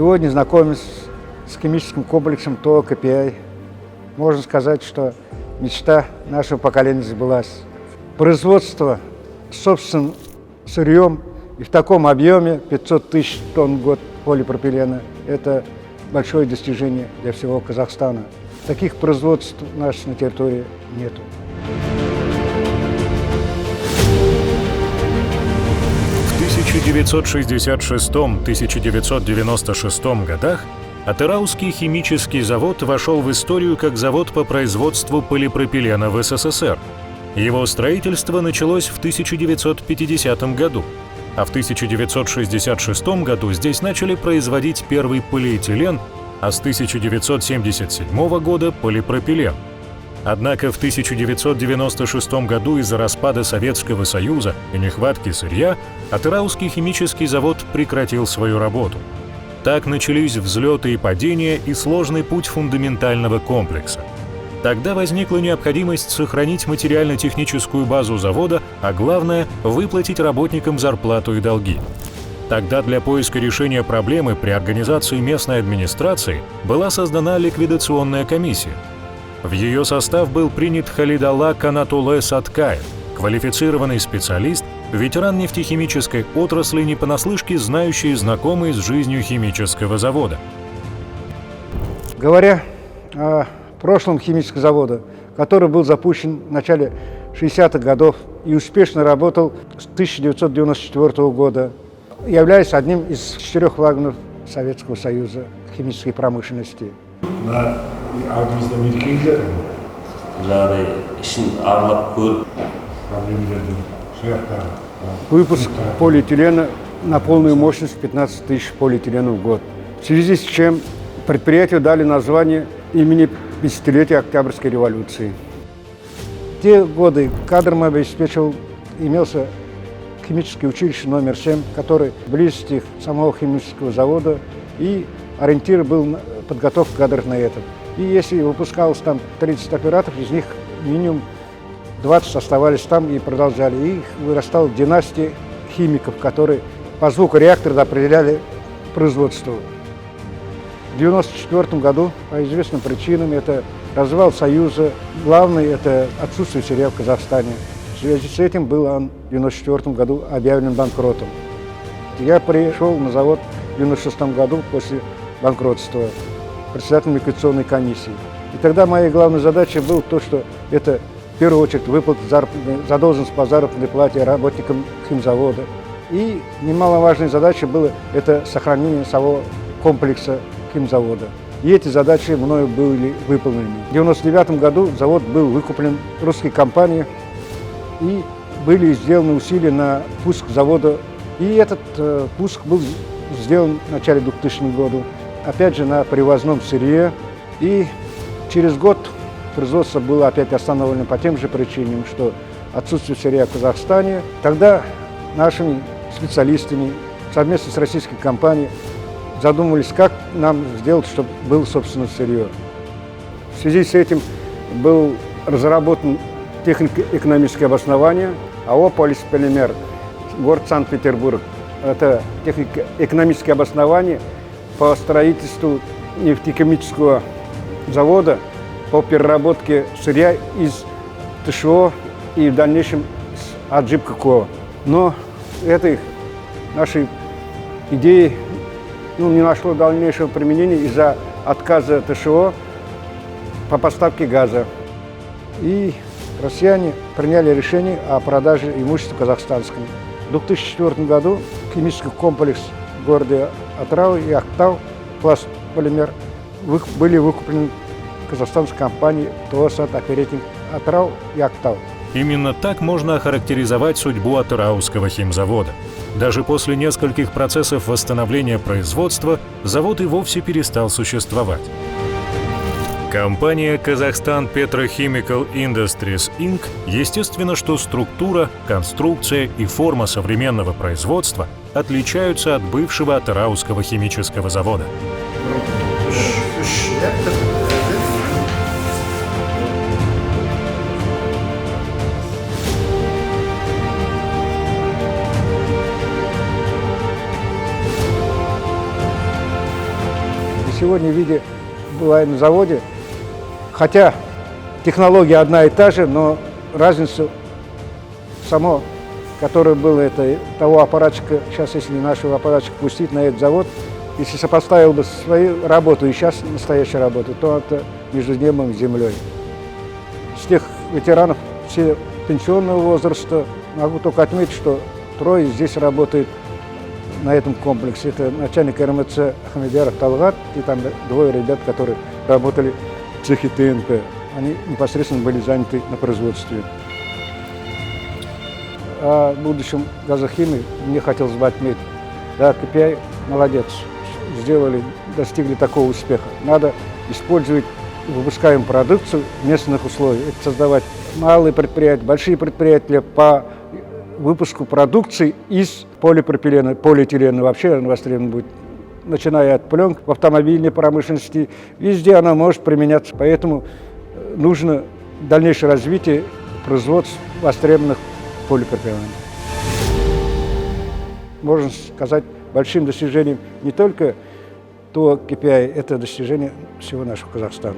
Сегодня, знакомясь с химическим комплексом ТО КПИ, можно сказать, что мечта нашего поколения сбылась. Производство собственным сырьем и в таком объеме 500 тысяч тонн в год полипропилена – это большое достижение для всего Казахстана. Таких производств у нас на территории нету. В 1966-1996 годах Атырауский химический завод вошел в историю как завод по производству полипропилена в СССР. Его строительство началось в 1950 году, а в 1966 году здесь начали производить первый полиэтилен, а с 1977 года полипропилен. Однако в 1996 году из-за распада Советского Союза и нехватки сырья Атырауский химический завод прекратил свою работу. Так начались взлеты и падения и сложный путь фундаментального комплекса. Тогда возникла необходимость сохранить материально-техническую базу завода, а главное – выплатить работникам зарплату и долги. Тогда для поиска решения проблемы при организации местной администрации была создана ликвидационная комиссия. В ее состав был принят Халидалла Канатулле Саткаев, квалифицированный специалист, ветеран нефтехимической отрасли, не понаслышке знающий и знакомый с жизнью химического завода. Говоря о прошлом химического завода, который был запущен в начале 60-х годов и успешно работал с 1994 года, являясь одним из 4 флагманов Советского Союза химической промышленности. Выпуск полиэтилена на полную мощность 15 тысяч полиэтиленов в год. В связи с чем предприятию дали название имени 50-летия Октябрьской революции. В те годы кадром имелся химическое училище номер 7, который близости самого химического завода, и ориентир был на подготовку кадров на этом. И если выпускалось там 30 операторов, из них минимум 20 оставались там и продолжали. И их вырастала династия химиков, которые по звуку реактора определяли производство. В 1994 году, по известным причинам, это развал Союза, главный – это отсутствие сырья в Казахстане. В связи с этим был он в 1994 году объявлен банкротом. Я пришел на завод в 1996 году после банкротства председателем ликвидационной комиссии. И тогда моей главной задачей было то, что это в первую очередь выплатить задолженность по заработной плате работникам химзавода. И немаловажной задачей было это сохранение самого комплекса химзавода. И эти задачи мною были выполнены. В 1999 году завод был выкуплен русской компанией, и были сделаны усилия на пуск завода. И этот пуск был сделан в начале 2000 года, опять же на привозном сырье. И через год производство было опять остановлено по тем же причинам, что отсутствие сырья в Казахстане. Тогда нашими специалистами совместно с российской компанией задумывались, как нам сделать, чтобы было собственное сырье. В связи с этим был разработан технико-экономическое обоснование АО «Полисполимер», город Санкт-Петербург. Это технико-экономическое обоснование по строительству нефтехимического завода по переработке сырья из ТШО и в дальнейшем Аджип ККО. Но этой нашей идеи не нашло дальнейшего применения из-за отказа ТШО по поставке газа. И россияне приняли решение о продаже имущества казахстанского. В 2004 году химический комплекс в городе Атырау и Актау, класс полимер, были выкуплены казахстанской компанией ТО «Сат Оперейтинг» Атырау и Актау. Именно так можно охарактеризовать судьбу Атырауского химзавода. Даже после нескольких процессов восстановления производства завод и вовсе перестал существовать. Компания Kazakhstan Petrochemical Industries Inc. естественно, что структура, конструкция и форма современного производства отличаются от бывшего Атырауского химического завода. сегодня виде бывает на заводе, хотя технология одна и та же, но разница само, которое было это, того аппаратчика, сейчас если нашего аппаратчика пустить на этот завод, если сопоставил бы свою работу и сейчас настоящую работу, то это между небом и землей. С тех ветеранов, все пенсионного возраста, могу только отметить, что трое здесь работают на этом комплексе. Это начальник РМЦ Ахмедяров Талгат и там двое ребят, которые работали в цехе ТНП. Они непосредственно были заняты на производстве. О будущем газохимии мне хотелось бы отметить. Да, КПИ молодец, достигли такого успеха. Надо использовать выпускаемую продукцию в местных условиях. Это создавать малые предприятия, большие предприятия по выпуску продукции из полипропилена, полиэтилена. Вообще она востребована будет, начиная от пленки, в автомобильной промышленности. Везде она может применяться, поэтому нужно дальнейшее развитие производств востребованных полипропиленов. Можно сказать, большим достижением не только то KPI, это достижение всего нашего Казахстана.